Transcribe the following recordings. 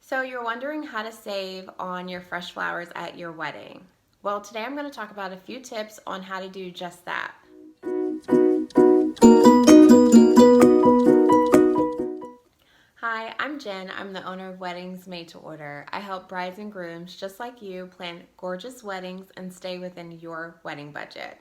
So you're wondering how to save on your fresh flowers at your wedding. Well, today I'm going to talk about a few tips on how to do just that. Hi, I'm Jen. I'm the owner of Weddings Made to Order. I help brides and grooms just like you plan gorgeous weddings and stay within your wedding budget.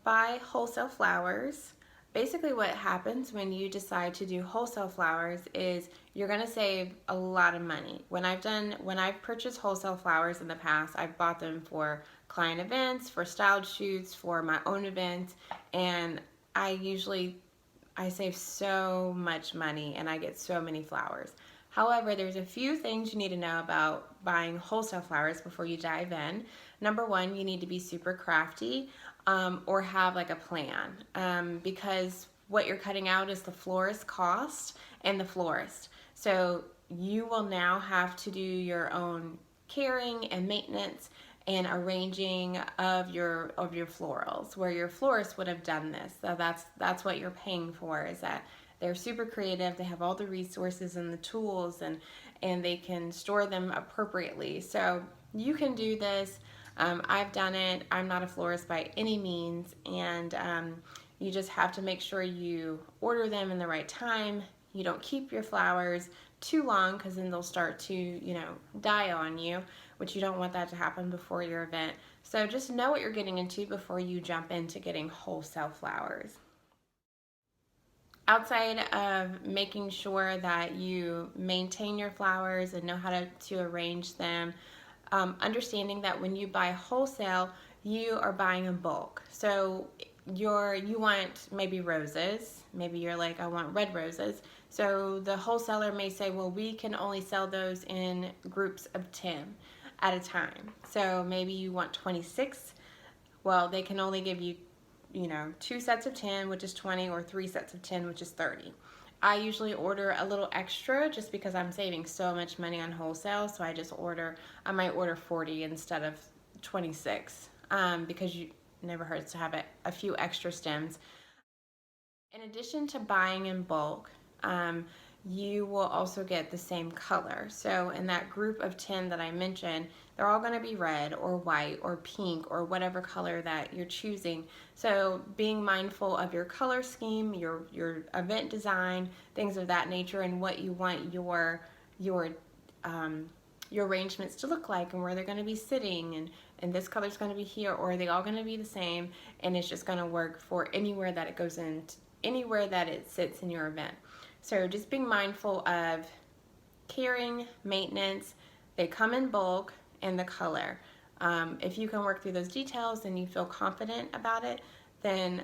Buy wholesale flowers. Basically what happens when you decide to do wholesale flowers is you're going to save a lot of money. When I've purchased wholesale flowers in the past, I've bought them for client events, for styled shoots, for my own events, and I save so much money and I get so many flowers. However, there's a few things you need to know about buying wholesale flowers before you dive in. Number one, you need to be super crafty or have like a plan because what you're cutting out is the florist cost and the florist. So you will now have to do your own caring and maintenance and arranging of your florals, where your florist would have done this. So that's what you're paying for, is that they're super creative, they have all the resources and the tools, and they can store them appropriately. So you can do this. I've done it. I'm not a florist by any means, and you just have to make sure you order them in the right time. You don't keep your flowers too long because then they'll start to, die on you, which you don't want that to happen before your event. So just know what you're getting into before you jump into getting wholesale flowers. Outside of making sure that you maintain your flowers and know how to arrange them, understanding that when you buy wholesale, you are buying in bulk. So you want maybe roses. Maybe you're like, I want red roses. So the wholesaler may say, well, we can only sell those in groups of 10 at a time. So maybe you want 26. Well, they can only give you, 2 sets of 10, which is 20, or 3 sets of 10, which is 30. I usually order a little extra just because I'm saving so much money on wholesale. So I might order 40 instead of 26 because you never hurts to have a few extra stems. In addition to buying in bulk, you will also get the same color. So in that group of 10 that I mentioned, they're all going to be red or white or pink or whatever color that you're choosing. So being mindful of your color scheme, your event design, things of that nature, and what you want your arrangements to look like and where they're going to be sitting, and this color is going to be here, or are they all going to be the same, and it's just going to work for anywhere that it goes in, anywhere that it sits in your event. So just being mindful of caring, maintenance. They come in bulk, and the color. If you can work through those details and you feel confident about it, then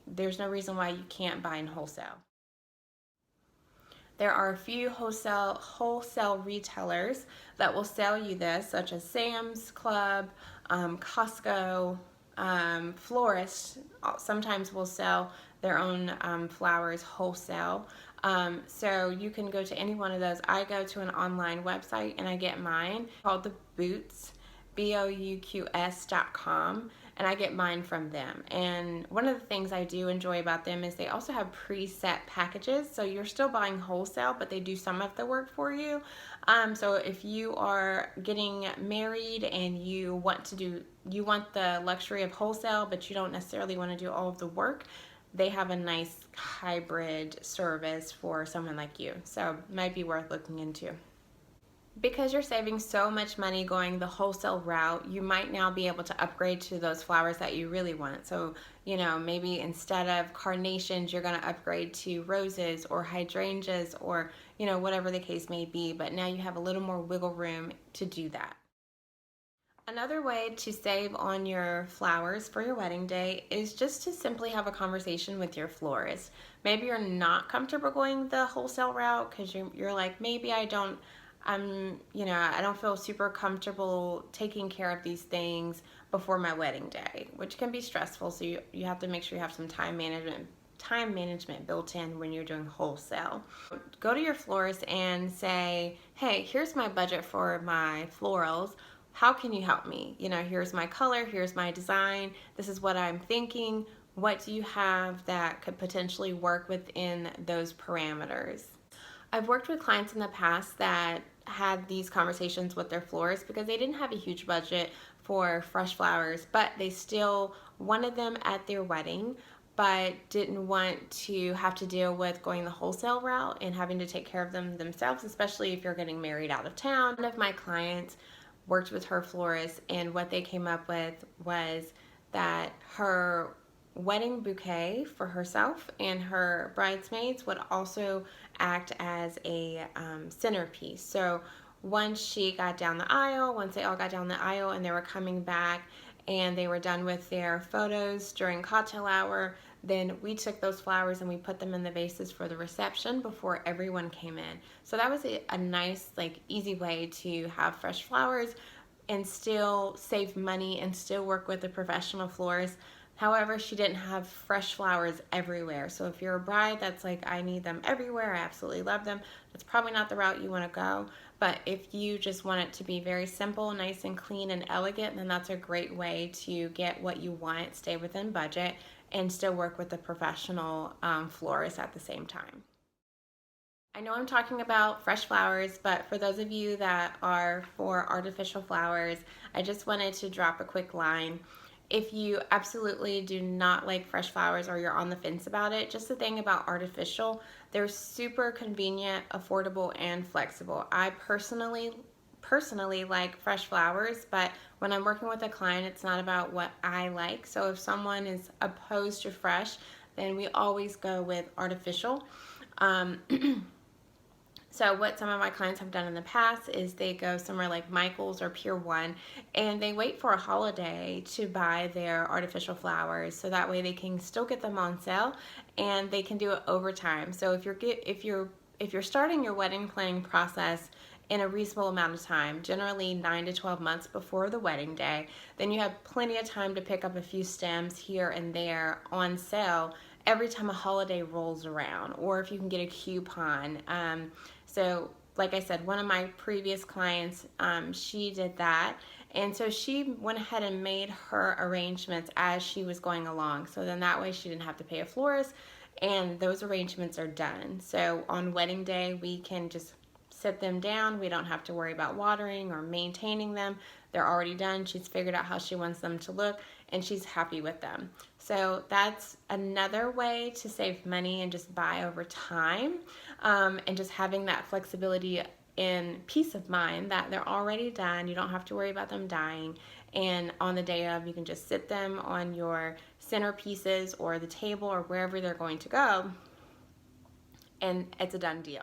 there's no reason why you can't buy in wholesale. There are a few wholesale retailers that will sell you this, such as Sam's Club, Costco, florists sometimes will sell their own flowers wholesale. So you can go to any one of those. I go to an online website and I get mine called the Bouqs, BOUQS.com, and I get mine from them. And one of the things I do enjoy about them is they also have preset packages. So you're still buying wholesale, but they do some of the work for you. So if you are getting married and you want the luxury of wholesale, but you don't necessarily want to do all of the work, they have a nice hybrid service for someone like you. So it might be worth looking into. Because you're saving so much money going the wholesale route, you might now be able to upgrade to those flowers that you really want. So, maybe instead of carnations, you're going to upgrade to roses or hydrangeas or, whatever the case may be. But now you have a little more wiggle room to do that. Another way to save on your flowers for your wedding day is just to simply have a conversation with your florist. Maybe you're not comfortable going the wholesale route because you're like, maybe I don't feel super comfortable taking care of these things before my wedding day, which can be stressful. So you have to make sure you have some time management built in when you're doing wholesale. Go to your florist and say, hey, here's my budget for my florals. How can you help me? Here's my color, here's my design, this is what I'm thinking. What do you have that could potentially work within those parameters? I've worked with clients in the past that had these conversations with their florists because they didn't have a huge budget for fresh flowers, but they still wanted them at their wedding, but didn't want to have to deal with going the wholesale route and having to take care of them themselves, especially if you're getting married out of town. One of my clients worked with her florist, and what they came up with was that her wedding bouquet for herself and her bridesmaids would also act as a centerpiece. So once she got down the aisle, once they all got down the aisle and they were coming back and they were done with their photos during cocktail hour, then we took those flowers and we put them in the vases for the reception before everyone came in. So that was a nice, like, easy way to have fresh flowers and still save money and still work with a professional florist. However, she didn't have fresh flowers everywhere. So if you're a bride that's like, I need them everywhere, I absolutely love them, that's probably not the route you want to go. But if you just want it to be very simple, nice and clean and elegant, then that's a great way to get what you want, stay within budget, and still work with a professional florist at the same time. I know I'm talking about fresh flowers, but for those of you that are for artificial flowers, I just wanted to drop a quick line. If you absolutely do not like fresh flowers or you're on the fence about it, just the thing about artificial, they're super convenient, affordable, and flexible. I personally like fresh flowers, but when I'm working with a client, it's not about what I like. So if someone is opposed to fresh, then we always go with artificial. So what some of my clients have done in the past is they go somewhere like Michael's or Pier 1 and they wait for a holiday to buy their artificial flowers, so that way they can still get them on sale and they can do it over time. So if you're starting your wedding planning process in a reasonable amount of time, generally 9 to 12 months before the wedding day, then you have plenty of time to pick up a few stems here and there on sale every time a holiday rolls around, or if you can get a coupon. So like I said, one of my previous clients, she did that. And so she went ahead and made her arrangements as she was going along. So then that way she didn't have to pay a florist and those arrangements are done. So on wedding day, we can just sit them down. We don't have to worry about watering or maintaining them. They're already done. She's figured out how she wants them to look and she's happy with them. So that's another way to save money and just buy over time, and just having that flexibility and peace of mind that they're already done. You don't have to worry about them dying. And on the day of, you can just sit them on your centerpieces or the table or wherever they're going to go, and it's a done deal.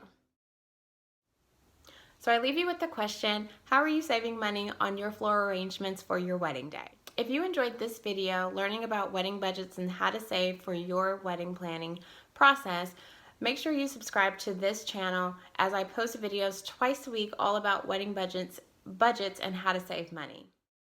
So I leave you with the question, how are you saving money on your floral arrangements for your wedding day? If you enjoyed this video, learning about wedding budgets and how to save for your wedding planning process, make sure you subscribe to this channel as I post videos twice a week all about wedding budgets and how to save money.